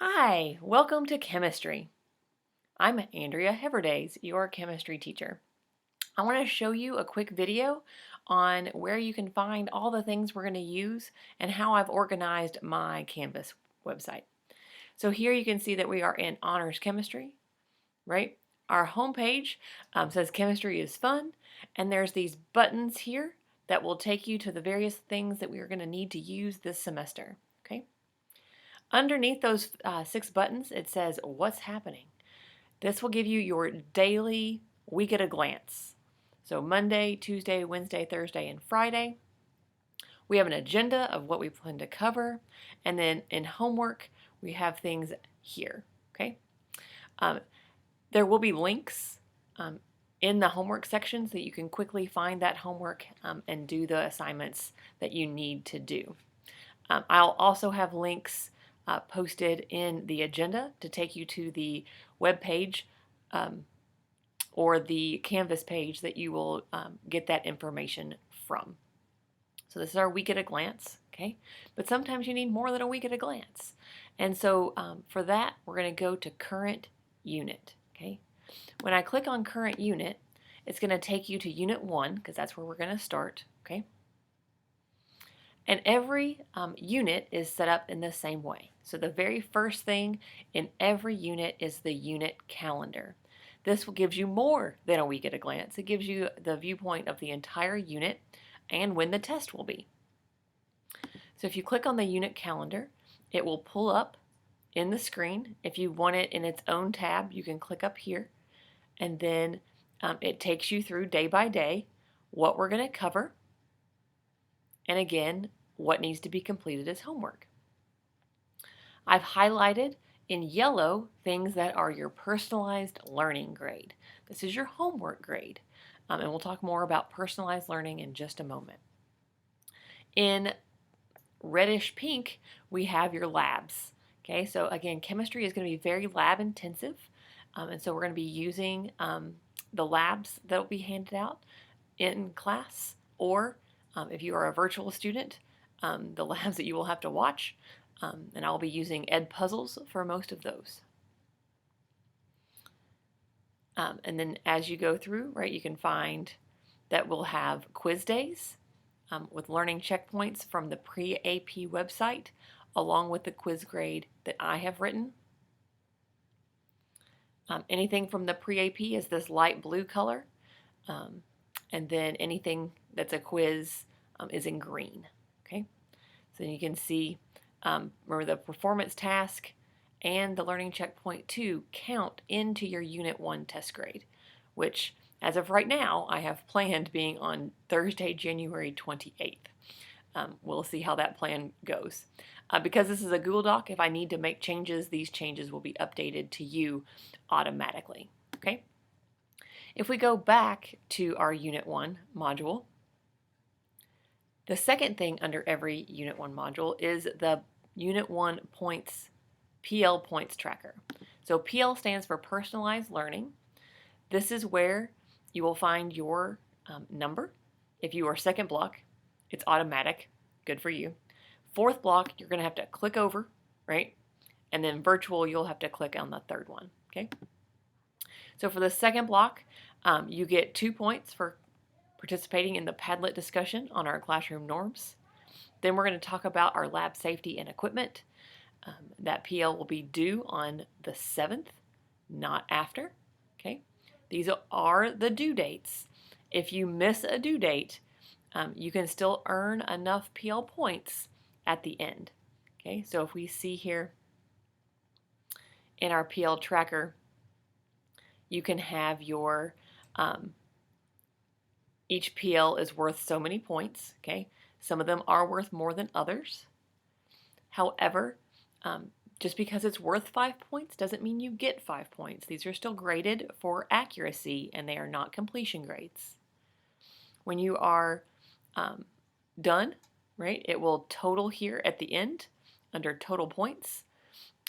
Hi, welcome to chemistry. I'm Andrea Heverdays, your chemistry teacher. I want to show you a quick video on where you can find all the things we're going to use and how I've organized my Canvas website. So here you can see that we are in Honors Chemistry, right? Our homepage says chemistry is fun, and there's these buttons here that will take you to the various things that we are going to need to use this semester, okay? Underneath those 6 buttons, it says what's happening. This will give you your daily week at a glance. So Monday, Tuesday, Wednesday, Thursday, and Friday. We have an agenda of what we plan to cover. And then in homework, we have things here, okay? Um, there will be links in the homework section so that you can quickly find that homework and do the assignments that you need to do. I'll also have links posted in the agenda to take you to the web page or the Canvas page that you will get that information from. So this is our week at a glance, okay? But sometimes you need more than a week at a glance. And so for that, we're going to go to current unit, okay? When I click on current unit, it's going to take you to unit 1 because that's where we're going to start, okay? And every unit is set up in the same way. So the very first thing in every unit is the unit calendar. This gives you more than a week at a glance. It gives you the viewpoint of the entire unit and when the test will be. So if you click on the unit calendar, it will pull up in the screen. If you want it in its own tab, you can click up here, and then it takes you through day by day what we're going to cover, and again, what needs to be completed as homework. I've highlighted in yellow things that are your personalized learning grade. This is your homework grade, and we'll talk more about personalized learning in just a moment. In reddish pink, we have your labs. Okay, so again, chemistry is going to be very lab intensive, and so we're going to be using the labs that will be handed out in class, or if you are a virtual student, the labs that you will have to watch, and I'll be using Edpuzzles for most of those. And then as you go through, right, you can find that we'll have quiz days with learning checkpoints from the pre-AP website, along with the quiz grade that I have written. Anything from the pre-AP is this light blue color, and then anything that's a quiz is in green. Okay, so you can see, remember the performance task and the learning checkpoint 2 count into your Unit 1 test grade, which as of right now I have planned being on Thursday, January 28th. We'll see how that plan goes. Because this is a Google Doc, if I need to make changes, these changes will be updated to you automatically. Okay. If we go back to our Unit 1 module, the second thing under every Unit 1 module is the Unit 1 points, PL points tracker. So PL stands for personalized learning. This is where you will find your number. If you are second block, it's automatic, good for you. Fourth block, you're going to have to click over, right? And then virtual, you'll have to click on the third one, okay? So for the second block, you get 2 points for participating in the Padlet discussion on our classroom norms. Then we're going to talk about our lab safety and equipment. That PL will be due on the 7th, not after, okay? These are the due dates. If you miss a due date, you can still earn enough PL points at the end. Okay, so if we see here in our PL tracker, you can have your, each PL is worth so many points, okay? Some of them are worth more than others. However, just because it's worth 5 points doesn't mean you get 5 points. These are still graded for accuracy and they are not completion grades. When you are done, right, it will total here at the end under total points,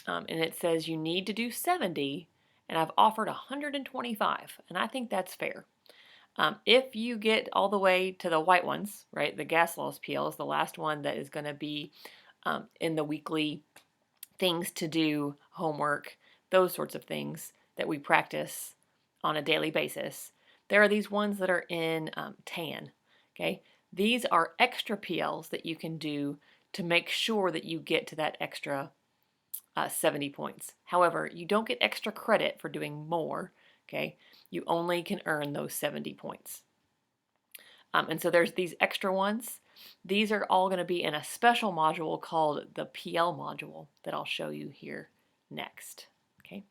and it says you need to do 70, and I've offered 125, and I think that's fair. If you get all the way to the white ones, right, the gas loss PL is the last one that is going to be in the weekly things to do, homework, those sorts of things that we practice on a daily basis. There are these ones that are in tan, okay? These are extra PLs that you can do to make sure that you get to that extra 70 points. However, you don't get extra credit for doing more, okay? You only can earn those 70 points. And so there's these extra ones. These are all going to be in a special module called the PL module that I'll show you here next. Okay,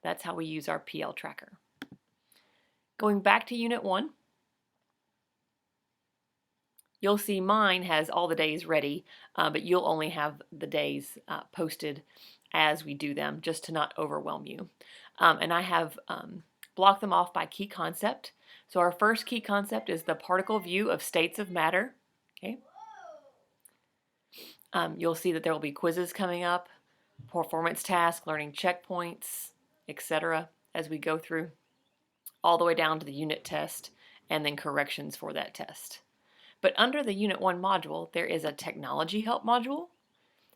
that's how we use our PL tracker. Going back to Unit 1, you'll see mine has all the days ready, but you'll only have the days posted as we do them, just to not overwhelm you. And I have blocked them off by key concept. So our first key concept is the particle view of states of matter. Okay. You'll see that there will be quizzes coming up, performance tasks, learning checkpoints, etc. as we go through, all the way down to the unit test and then corrections for that test. But under the Unit 1 module, there is a technology help module.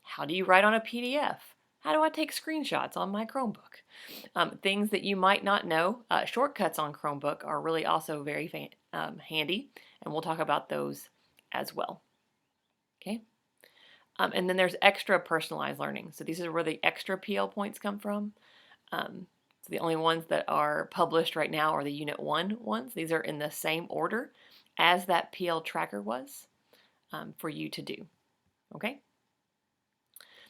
How do you write on a PDF? How do I take screenshots on my Chromebook? Things that you might not know. Shortcuts on Chromebook are really also very handy, and we'll talk about those as well. Okay. And then there's extra personalized learning. So these are where the extra PL points come from. So the only ones that are published right now are the Unit 1 ones. These are in the same order as that PL tracker was for you to do. Okay.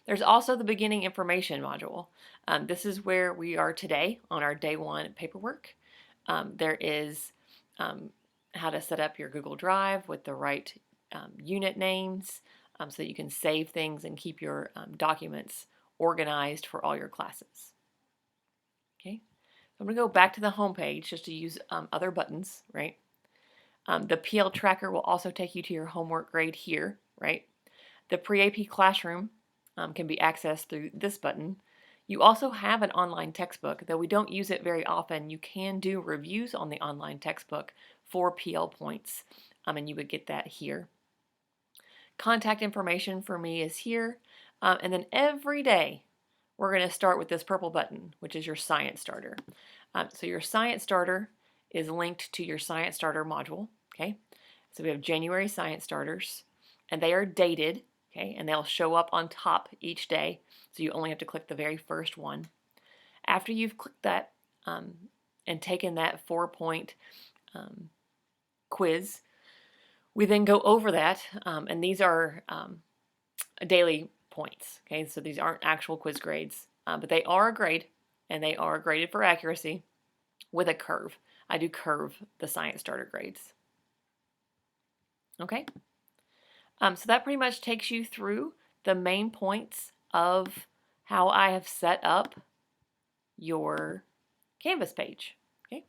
There's also the beginning information module. This is where we are today on our day 1 paperwork. There is how to set up your Google Drive with the right unit names so that you can save things and keep your documents organized for all your classes. Okay, so I'm going to go back to the home page just to use other buttons, right? The PL tracker will also take you to your homework grade here, right? The pre-AP classroom can be accessed through this button. You also have an online textbook, though we don't use it very often. You can do reviews on the online textbook for PL points, and you would get that here. Contact information for me is here, and then every day we're going to start with this purple button, which is your Science Starter. So your Science Starter is linked to your Science Starter module. Okay, so we have January Science Starters, and they are dated. Okay, and they'll show up on top each day, so you only have to click the very first one. After you've clicked that and taken that 4-point quiz, we then go over that, and these are daily points. Okay, so these aren't actual quiz grades, but they are a grade, and they are graded for accuracy with a curve. I do curve the Science Starter grades. Okay. So that pretty much takes you through the main points of how I have set up your Canvas page. Okay.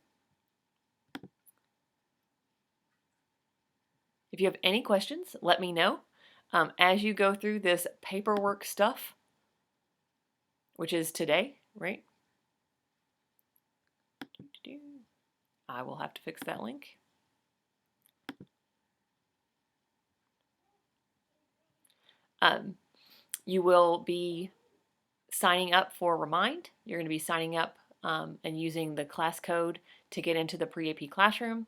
If you have any questions, let me know. As you go through this paperwork stuff, which is today, right? I will have to fix that link. You will be signing up for Remind. You're going to be signing up and using the class code to get into the pre-AP classroom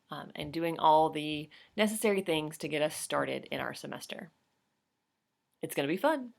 and doing all the necessary things to get us started in our semester. It's going to be fun.